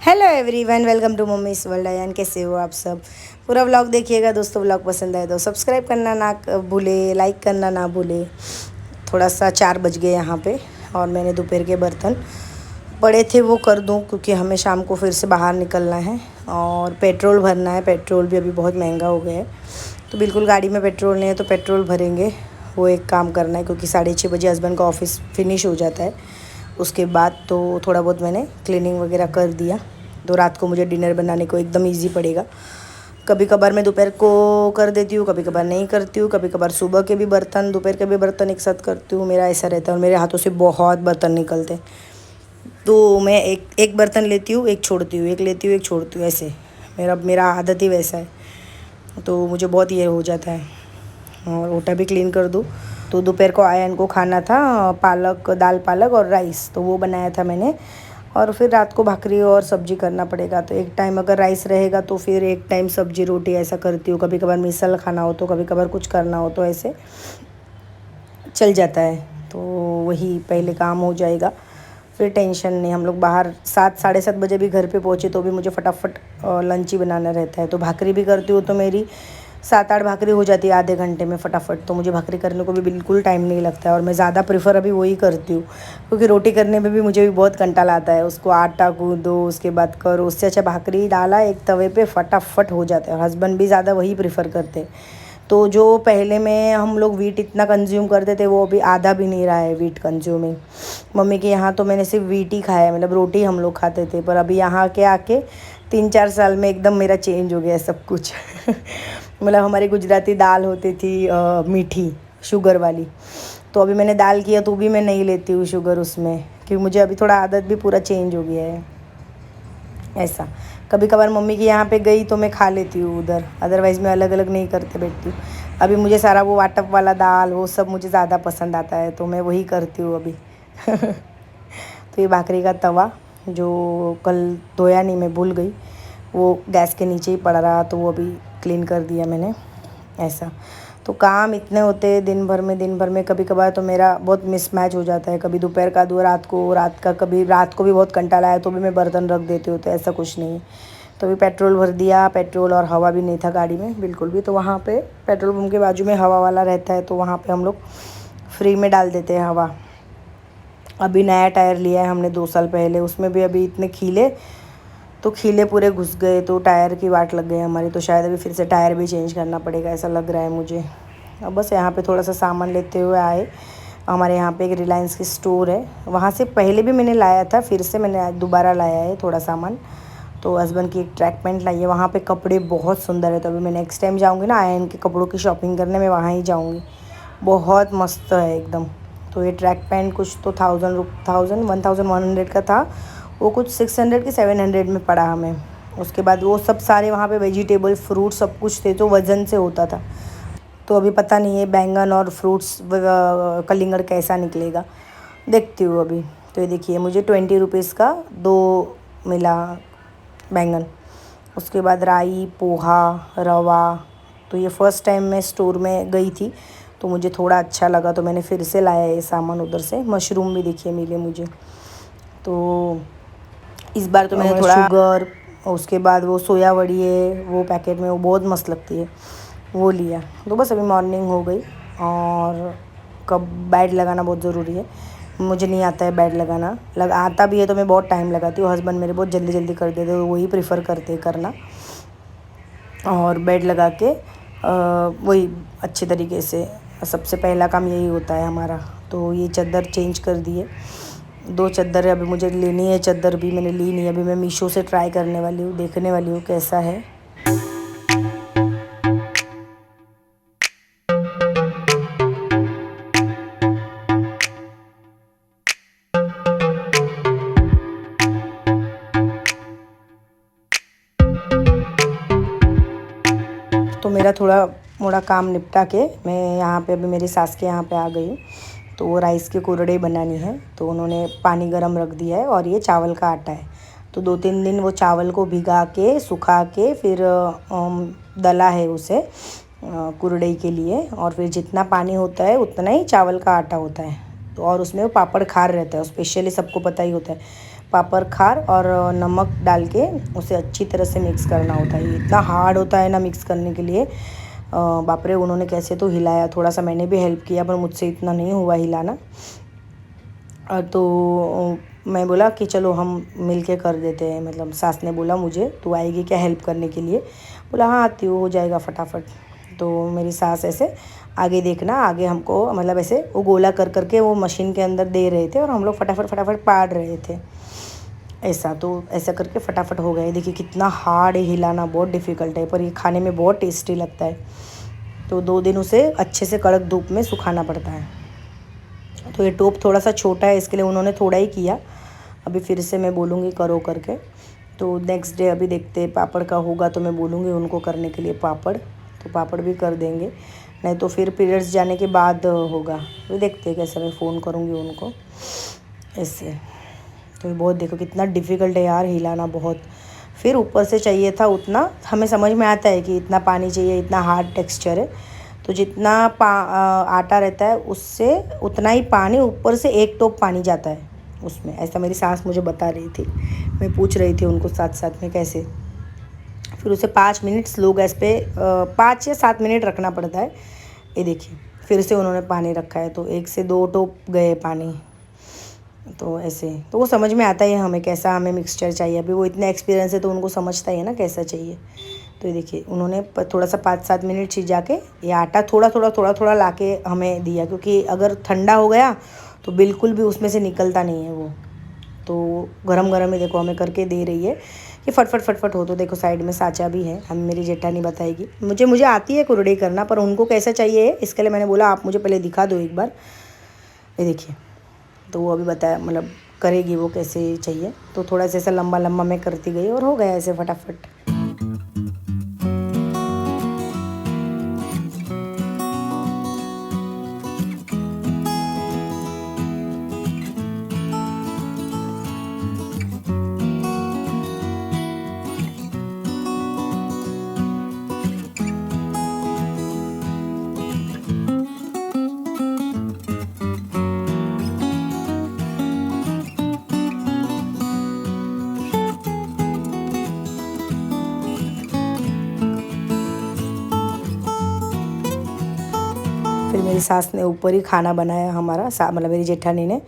Hello everyone, welcome to mummy's world. Ayaan, कैसे हो आप सब? पूरा व्लॉग देखिएगा दोस्तों। व्लॉग पसंद आए तो सब्सक्राइब करना ना भूले, लाइक करना ना भूले। थोड़ा सा 4 बज गए यहाँ पे और मैंने दोपहर के बर्तन पड़े थे वो कर दूँ, क्योंकि हमें शाम को फिर से बाहर निकलना है और पेट्रोल भरना है। पेट्रोल भी अभी बहुत महंगा हो गया है, तो बिल्कुल गाड़ी में पेट्रोल नहीं है तो पेट्रोल भरेंगे। वो एक काम करना है, क्योंकि 6:30 बजे हस्बैंड का ऑफिस फिनिश हो जाता है। उसके बाद तो थोड़ा बहुत मैंने क्लीनिंग वगैरह कर दिया, तो रात को मुझे डिनर बनाने को एकदम इजी पड़ेगा। कभी कभार मैं दोपहर को कर देती हूँ, कभी कभार नहीं करती हूँ। कभी कभार सुबह के भी बर्तन, दोपहर के भी बर्तन एक साथ करती हूँ। मेरा ऐसा रहता है और मेरे हाथों से बहुत बर्तन निकलते हैं, तो मैं एक एक बर्तन लेती हूँ, एक छोड़ती हूँ, एक लेती हूँ, एक छोड़ती हूँ। ऐसे मेरा मेरा आदत ही वैसा है, तो मुझे बहुत ये हो जाता है। और ओटा भी क्लीन कर दूँ। तो दोपहर को आयन को खाना था पालक, दाल पालक और राइस, तो वो बनाया था मैंने। और फिर रात को भाकरी और सब्जी करना पड़ेगा, तो एक टाइम अगर राइस रहेगा तो फिर एक टाइम सब्जी रोटी ऐसा करती हूँ। कभी कभार मिसल खाना हो तो, कभी कभार कुछ करना हो तो ऐसे चल जाता है। तो वही पहले काम हो जाएगा, फिर टेंशन नहीं। हम लोग बाहर 7 साढ़े 7 बजे भी घर पे पहुँचे तो भी मुझे फटाफट लंच ही बनाना रहता है। तो भाकरी भी करती हूँ तो मेरी 7-8 भाकरी हो जाती है आधे घंटे में फटाफट। तो मुझे भाकरी करने को भी बिल्कुल टाइम नहीं लगता है, और मैं ज़्यादा प्रेफर अभी वही करती हूँ, क्योंकि रोटी करने में भी मुझे भी बहुत कंटाला आता है। उसको आटा गूँदो, उसके बाद करो। उससे अच्छा भाकरी डाला एक तवे पे, फटाफट हो जाता है। हस्बैंड भी ज़्यादा वही प्रेफर करते हैं। तो जो पहले में हम लोग वीट इतना कंज्यूम करते थे, वो अभी आधा भी नहीं रहा है वीट कंज्यूमिंग। मम्मी के यहाँ तो मैंने सिर्फ वीट ही खाया है, मतलब रोटी हम लोग खाते थे। पर अभी यहाँ के आके 3-4 साल में एकदम मेरा चेंज हो गया है सब कुछ। मतलब हमारी गुजराती दाल होती थी मीठी शुगर वाली, तो अभी मैंने दाल किया तो भी मैं नहीं लेती हूँ शुगर उसमें, क्योंकि मुझे अभी थोड़ा आदत भी पूरा चेंज हो गया है ऐसा। कभी कभार मम्मी के यहाँ पे गई तो मैं खा लेती हूँ उधर, अदरवाइज़ मैं अलग अलग नहीं करते बैठती हूँ। अभी मुझे सारा वो वाटप वाला दाल वो सब मुझे ज़्यादा पसंद आता है, तो मैं वही करती हूँ अभी। तो ये भाकरी का तवा जो कल धोया नहीं, मैं भूल गई, वो गैस के नीचे ही पड़ा रहा, तो वो अभी क्लीन कर दिया मैंने ऐसा। तो काम इतने होते हैं दिन भर में कभी कभार तो मेरा बहुत मिसमैच हो जाता है। कभी दोपहर का दो, रात को, रात का, कभी रात को भी बहुत कंटाला है तो भी मैं बर्तन रख देती हूँ, तो ऐसा कुछ नहीं है। तो अभी पेट्रोल भर दिया, पेट्रोल और हवा भी नहीं था गाड़ी में बिल्कुल भी। तो वहाँ पे पेट्रोल पंप के बाजू में हवा वाला रहता है, तो वहाँ पे हम लोग फ्री में डाल देते हैं हवा। अभी नया टायर लिया है हमने 2 साल पहले, उसमें भी अभी इतने खीले, तो खीले पूरे घुस गए, तो टायर की वाट लग गई हमारी। तो शायद अभी फिर से टायर भी चेंज करना पड़ेगा, ऐसा लग रहा है मुझे। अब बस यहाँ पे थोड़ा सा सामान लेते हुए आए। हमारे यहाँ पे एक रिलायंस की स्टोर है, वहाँ से पहले भी मैंने लाया था, फिर से मैंने आज दोबारा लाया है थोड़ा सामान। तो हस्बैंड की एक ट्रैक पैंट लाई है। वहाँ पे कपड़े बहुत सुंदर है, तो अभी मैं नेक्स्ट टाइम जाऊँगी ना आयन के कपड़ों की शॉपिंग करने, मैं वहाँ ही जाऊँगी। बहुत मस्त है एकदम। तो ये ट्रैक पैंट कुछ तो 1100 का था, वो कुछ 600 कि 700 में पड़ा हमें। उसके बाद वो सब सारे वहाँ पे वेजिटेबल, फ्रूट सब कुछ थे, तो वज़न से होता था। तो अभी पता नहीं है बैंगन और फ्रूट्स कलिंगड़ कैसा निकलेगा, देखती हूँ अभी। तो ये देखिए, मुझे 20 रुपीज़ का 2 मिला बैंगन। उसके बाद राई, पोहा, रवा। तो ये फ़र्स्ट टाइम मैं स्टोर में गई थी, तो मुझे थोड़ा अच्छा लगा, तो मैंने फिर से लाया ये सामान उधर से। मशरूम भी देखिए मिले मुझे। तो इस बार तो मैंने थोड़ा शुगर, उसके बाद वो सोया वड़ी है वो पैकेट में, वो बहुत मस्त लगती है, वो लिया। तो बस अभी मॉर्निंग हो गई, और कब बेड लगाना बहुत ज़रूरी है। मुझे नहीं आता है बेड लगाना, आता भी है तो मैं बहुत टाइम लगाती हूँ। हस्बैंड मेरे बहुत जल्दी जल्दी कर देते, तो वही प्रेफर करते करना। और बेड लगा के वही अच्छे तरीके से, सबसे पहला काम यही होता है हमारा। तो ये चादर चेंज कर दिए, 2 चादर अभी मुझे लेनी है। चादर भी मैंने ली नहीं, अभी मैं मीशो से ट्राई करने वाली हूँ, देखने वाली हूँ कैसा है। तो मेरा थोड़ा मोड़ा काम निपटा के मैं यहाँ पे अभी मेरी सास के यहाँ पे आ गई हूँ। तो वो राइस के कुरडे बनानी है, तो उन्होंने पानी गरम रख दिया है, और ये चावल का आटा है। तो 2-3 दिन वो चावल को भिगा के सुखा के फिर दला है उसे कुरडई के लिए। और फिर जितना पानी होता है उतना ही चावल का आटा होता है। तो और उसमें वो पापड़ खार रहता है, स्पेशली सबको पता ही होता है। पापड़ खार और नमक डाल के उसे अच्छी तरह से मिक्स करना होता है। इतना हार्ड होता है ना मिक्स करने के लिए, बाप रे। उन्होंने कैसे तो हिलाया, थोड़ा सा मैंने भी हेल्प किया पर मुझसे इतना नहीं हुआ हिलाना। तो मैं बोला कि चलो हम मिल के कर देते हैं, मतलब सास ने बोला मुझे तू आएगी क्या हेल्प करने के लिए। बोला हाँ आती हूँ, हो जाएगा फटाफट। तो मेरी सास ऐसे आगे देखना, आगे हमको मतलब ऐसे वो गोला कर करके वो मशीन के अंदर दे रहे थे और हम लोग फटाफट फटाफट पाड़ रहे थे ऐसा। तो ऐसा करके फटाफट हो गए। देखिए कितना हार्ड है, हिलाना बहुत डिफ़िकल्ट है, पर ये खाने में बहुत टेस्टी लगता है। तो 2 दिन उसे अच्छे से कड़क धूप में सुखाना पड़ता है। तो ये टोप थोड़ा सा छोटा है, इसके लिए उन्होंने थोड़ा ही किया। अभी फिर से मैं बोलूँगी करो करके। तो नेक्स्ट डे अभी देखते पापड़ का होगा तो मैं बोलूँगी उनको करने के लिए पापड़, तो पापड़ भी कर देंगे। नहीं तो फिर पीरियड्स जाने के बाद होगा, वो देखते कैसे, मैं फ़ोन करूँगी उनको ऐसे। तो बहुत देखो कितना डिफ़िकल्ट है यार हिलाना बहुत। फिर ऊपर से चाहिए था उतना, हमें समझ में आता है कि इतना पानी चाहिए, इतना हार्ड टेक्सचर है। तो जितना आटा रहता है उससे उतना ही पानी, ऊपर से 1 टोप पानी जाता है उसमें, ऐसा मेरी सास मुझे बता रही थी। मैं पूछ रही थी उनको साथ साथ में कैसे। फिर उसे 5 मिनट स्लो गैस पे 5 या 7 मिनट रखना पड़ता है। ये देखिए फिर से उन्होंने पानी रखा है, तो 1 से 2 टोप गए पानी। तो ऐसे तो वो समझ में आता है हमें कैसा हमें मिक्सचर चाहिए। अभी वो इतना एक्सपीरियंस है तो उनको समझता ही है ना कैसा चाहिए। तो ये देखिए उन्होंने थोड़ा सा 5-7 मिनट सिझा के ये आटा थोड़ा थोड़ा ला के हमें दिया, क्योंकि अगर ठंडा हो गया तो बिल्कुल भी उसमें से निकलता नहीं है वो। तो गरम गरम ही देखो हमें करके दे रही है कि फटफट फटफट हो। तो देखो साइड में साचा भी है, हम मेरी जेठानी बताएगी। मुझे आती है कुरडई करना, पर उनको कैसा चाहिए इसके लिए मैंने बोला आप मुझे पहले दिखा दो एक बार। ये देखिए तो वो अभी बताया, मतलब करेगी वो कैसे चाहिए। तो थोड़ा सा ऐसा लंबा लंबा मैं करती गई और हो गया ऐसे फटाफट। फिर मेरी सास ने ऊपर ही खाना बनाया हमारा, मतलब मेरी जेठानी ने।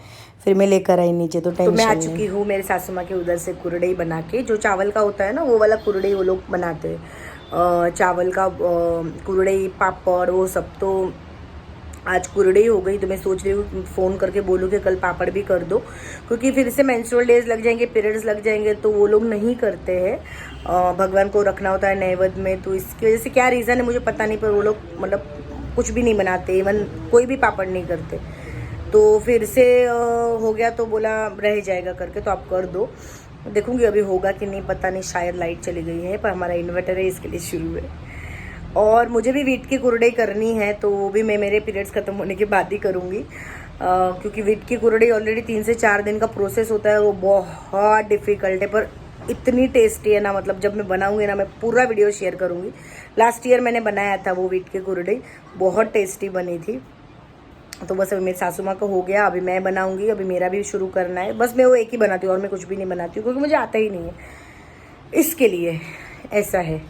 फिर मैं लेकर आई नीचे, तो टेंशन मैं आ चुकी हूँ मेरे सासू माँ के उधर से कुरडई बना के। जो चावल का होता है ना वो वाला कुरडई वो लोग बनाते हैं, चावल का कुरडई पापड़ वो सब। तो आज कुरडई हो गई, तो मैं सोच रही हूँ फ़ोन करके बोलूँ कि कल पापड़ भी कर दो, क्योंकि फिर से मेंस्ट्रुअल डेज लग जाएंगे, पीरियड्स लग जाएंगे, तो वो लोग नहीं करते हैं। भगवान को रखना होता है नैवेद्य में, तो इसकी वजह से क्या रीज़न है मुझे पता नहीं, पर वो लोग मतलब कुछ भी नहीं बनाते, इवन कोई भी पापड़ नहीं करते। तो फिर से हो गया तो बोला रह जाएगा करके, तो आप कर दो। देखूंगी अभी होगा कि नहीं पता नहीं, शायद लाइट चली गई है, पर हमारा इन्वर्टर है इसके लिए शुरू है। और मुझे भी वीट की कुरडई करनी है, तो वो भी मैं मेरे पीरियड्स ख़त्म होने के बाद ही करूँगी, क्योंकि वीट की कुरडई ऑलरेडी 3 से 4 दिन का प्रोसेस होता है। वो बहुत डिफ़िकल्ट है पर इतनी टेस्टी है ना, मतलब जब मैं बनाऊंगी ना मैं पूरा वीडियो शेयर करूँगी। लास्ट ईयर मैंने बनाया था वो वीट की कुरडई, बहुत टेस्टी बनी थी। तो बस अभी मेरी सासू माँ का हो गया, अभी मैं बनाऊंगी, अभी मेरा भी शुरू करना है। बस मैं वो एक ही बनाती हूँ और मैं कुछ भी नहीं बनाती हूँ, क्योंकि मुझे आता ही नहीं है, इसके लिए ऐसा है।